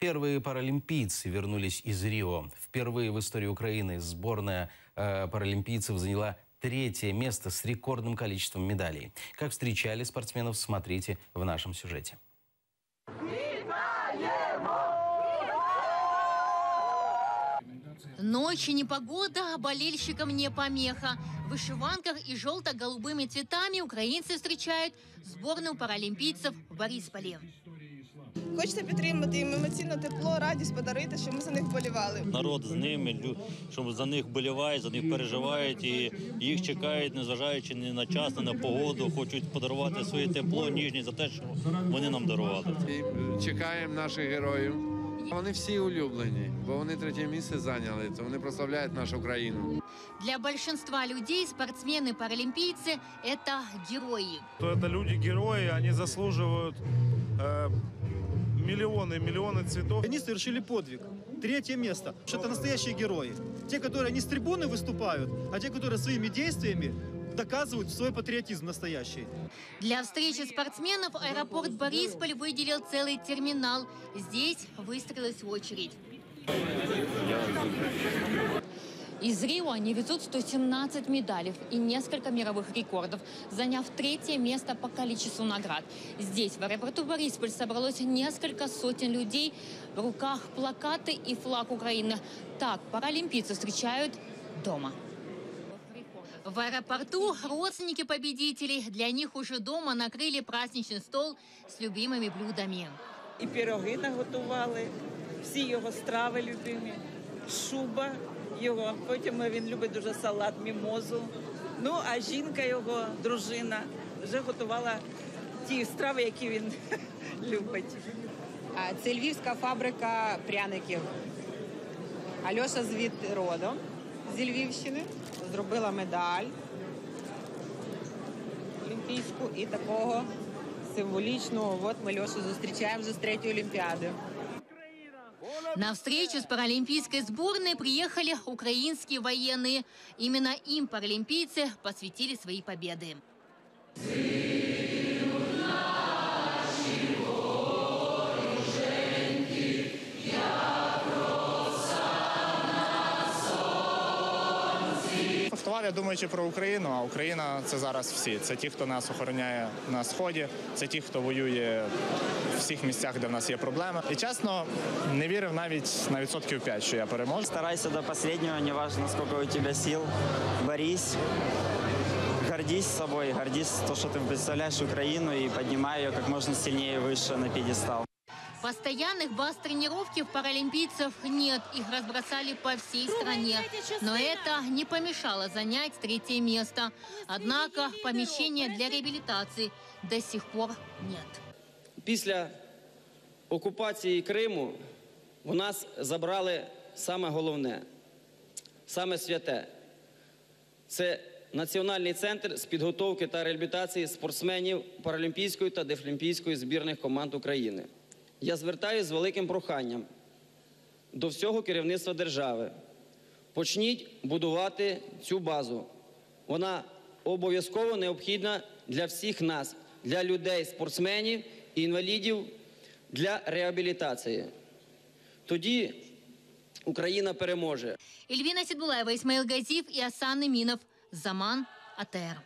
Первые паралимпийцы вернулись из Рио. Впервые в истории Украины сборная паралимпийцев заняла 3-е место с рекордным количеством медалей. Как встречали спортсменов, смотрите в нашем сюжете. Ночь и непогода, а болельщикам не помеха. В вышиванках и желто-голубыми цветами украинцы встречают сборную паралимпийцев в Борисполі. Хочеться підтримати їм емоційно тепло, радість подарити, щоб ми за них вболівали. Народ з ними, що за них вболівають, за них переживають і їх чекають, незважаючи ні на час, ні на погоду, хочуть подарувати своє тепло, ніжність за те, що вони нам дарували. І чекаємо наших героїв. Вони всі улюблені, бо вони 3-е місце зайняли, то вони прославляють нашу країну. Для большинства людей спортсмены-паралимпийцы – это герои. Это люди-герои, они заслуживают миллионы цветов. Они совершили подвиг. 3-е место. Это настоящие герои. Те, которые не с трибуны выступают, а те, которые своими действиями доказывают свой патриотизм настоящий. Для встречи спортсменов аэропорт Борисполь выделил целый терминал. Здесь выстроилась очередь. Из Рио они везут 117 медалей и несколько мировых рекордов, заняв 3-е место по количеству наград. Здесь, в аэропорту Борисполь, собралось несколько сотен людей. В руках плакаты и флаг Украины. Так паралимпийцы встречают дома. В аэропорту родственники победителей. Для них уже дома накрыли праздничный стол с любимыми блюдами. І пироги наготували, всі його страви любимі, шуба його, потім він любить дуже салат, мімозу. Ну, а жінка його, дружина, вже готувала ті страви, які він любить. Це львівська фабрика пряників. Альоша звідти родом, зі Львівщини, зробила медаль олімпійську і такого символічного. От ми Льошу зустрічаємо вже з 3-ї Олімпіади. На встречу с паралимпийской сборной приехали украинские военные. Именно им паралимпийцы посвятили свои победы. Фестиваль, думаючи про Україну, а Україна – це зараз всі. Це ті, хто нас охороняє на Сході, це ті, хто воює в всіх місцях, де в нас є проблеми. І чесно, не вірив навіть на 5%, що я переможу. Старайся до останнього, не важливо, скільки у тебе сил, борись, гордись собою, гордись тим, що ти представляєш Україну і піднімай її як можна сильніше, вище на п'єдестал. Постоянных баз тренировки в паралимпийцев нет. Их разбросали по всей стране. Но это не помешало занять 3-е место. Однако помещения для реабилитации до сих пор нет. Після окупації Криму у нас забрали саме головне, саме святе. Це Національний центр з підготовки та реабілітації спортсменів паралімпійської та дефлімпійської збірних команд України. Я звертаюся з великим проханням до всього керівництва держави. Почніть будувати цю базу. Вона обов'язково необхідна для всіх нас, для людей, спортсменів і інвалідів, для реабілітації. Тоді Україна переможе. Ельвина Сидбулаева, Исмаил Газиев и Асан Иминов. Заман, АТР.